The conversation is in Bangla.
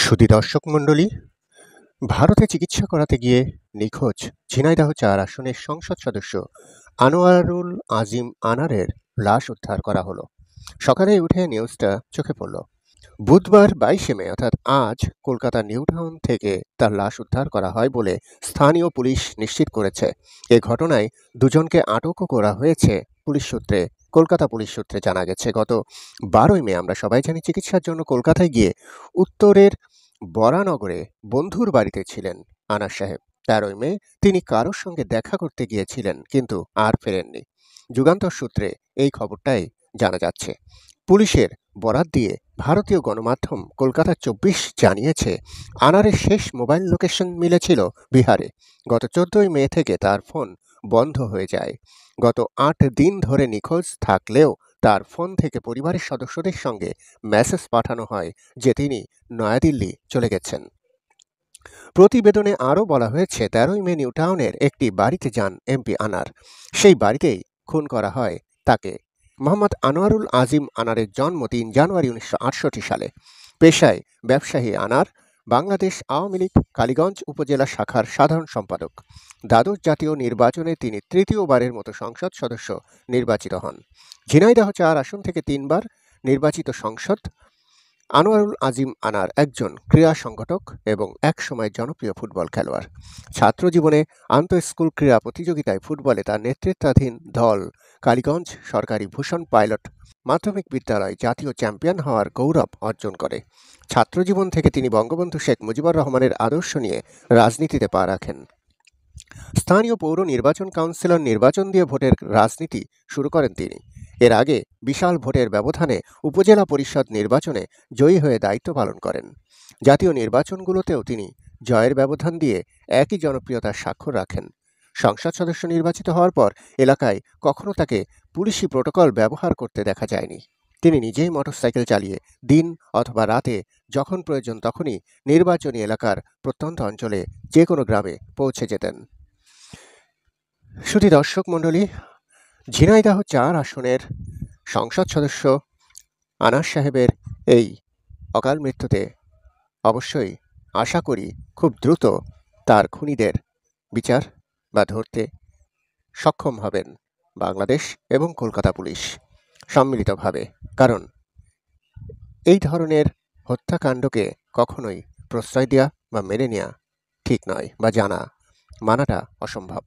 সুধী দর্শক মণ্ডলী, ভারতে চিকিৎসা করাতে গিয়ে নিখোঁজ ঝিনাইদহ ৪ আসনের সংসদ সদস্য আনোয়ারুল আজিম আনারের লাশ উদ্ধার করা হলো। সকালে উঠে নিউজটা চোখে পড়ল। বুধবার ২২শে মে অর্থাৎ আজ কলকাতার নিউটাউন থেকে তার লাশ উদ্ধার করা হয় বলে স্থানীয় পুলিশ নিশ্চিত করেছে। এ ঘটনায় দুজনকে আটকও করা হয়েছে কলকাতা পুলিশ সূত্রে জানা গেছে। গত ১২ই মে আমরা সবাই জানি চিকিৎসার জন্য কলকাতায় গিয়ে উত্তরের বরানগরে বন্ধুর বাড়িতে ছিলেন আনার সাহেব। ১৩ই মে তিনি কারোর সঙ্গে দেখা করতে গিয়েছিলেন, কিন্তু আর ফেরেননি। যুগান্তর সূত্রে এই খবরটাই জানা যাচ্ছে। পুলিশের বরাত দিয়ে ভারতীয় গণমাধ্যম কলকাতা ২৪ জানিয়েছে, আনারের শেষ মোবাইল লোকেশন মিলেছিল বিহারে। গত ১৪ই মে থেকে তার ফোন বন্ধ হয়ে যায়। গত ৮ দিন ধরে নিখোঁজ থাকলেও তার ফোন থেকে পরিবারের সদস্যদের সঙ্গে মেসেজ পাঠানো হয় যে তিনি নয়াদিল্লি চলে গেছেন। প্রতিবেদনে আরও বলা হয়েছে, ১৩ই মে নিউটাউনের একটি বাড়িতে যান এমপি আনার। সেই বাড়িতেই খুন করা হয় তাকে। মোহাম্মদ আনোয়ারুল আজিম আনারের জন্ম ৩ জানুয়ারি ১৯৬৮ সালে। পেশায় ব্যবসায়ী আনার বাংলাদেশ আওয়ামী লীগ কালীগঞ্জ উপজেলা শাখার সাধারণ সম্পাদক। দ্বাদশ জাতীয় নির্বাচনে তিনি তৃতীয়বারের মতো সংসদ সদস্য নির্বাচিত হন। ঝিনাইদহ ৪ আসন থেকে ৩ বার নির্বাচিত সংসদ আনোয়ারুল আজিম আনার একজন ক্রীড়া সংগঠক এবং একসময় জনপ্রিয় ফুটবল খেলোয়াড়। ছাত্র জীবনে আন্তঃস্কুল ক্রীড়া প্রতিযোগিতায় ফুটবলে তার নেতৃত্বাধীন দল কালীগঞ্জ সরকারি ভূষণ পাইলট মাধ্যমিক বিদ্যালয় জাতীয় চ্যাম্পিয়ন হওয়ার গৌরব অর্জন করে। ছাত্রজীবন থেকে তিনি বঙ্গবন্ধু শেখ মুজিবুর রহমানের আদর্শ নিয়ে রাজনীতিতে পা রাখেন। স্থানীয় পৌর নির্বাচন কাউন্সিলর নির্বাচন দিয়ে ভোটের রাজনীতি শুরু করেন তিনি। এর আগে বিশাল ভোটের ব্যবধানে উপজেলা পরিষদ নির্বাচনে জয়ী হয়ে দায়িত্ব পালন করেন। জাতীয় নির্বাচনগুলোতেও তিনি জয়ের ব্যবধান দিয়ে একই জনপ্রিয়তার স্বাক্ষর রাখেন। সংসদ সদস্য নির্বাচিত হওয়ার পর এলাকায় কখনো তাকে পুলিশি প্রোটোকল ব্যবহার করতে দেখা যায়নি। তিনি নিজেই মোটরসাইকেল চালিয়ে দিন অথবা রাতে যখন প্রয়োজন তখনই নির্বাচনী এলাকার প্রত্যন্ত অঞ্চলে যে কোনো গ্রামে পৌঁছে যেতেন। সুধী দর্শক মণ্ডলী, ঝিনাইদহ ৪ আসনের সংসদ সদস্য আনার সাহেবের এই অকাল মৃত্যুতে অবশ্যই আশা করি খুব দ্রুত তার খুনিদের বিচার বা ধরতে সক্ষম হবেন বাংলাদেশ এবং কলকাতা পুলিশ সম্মিলিতভাবে। কারণ এই ধরনের হত্যাকাণ্ডকে কখনোই প্রশ্রয় দেওয়া বা মেনে নেওয়া ঠিক নয়, বা মানাটা অসম্ভব।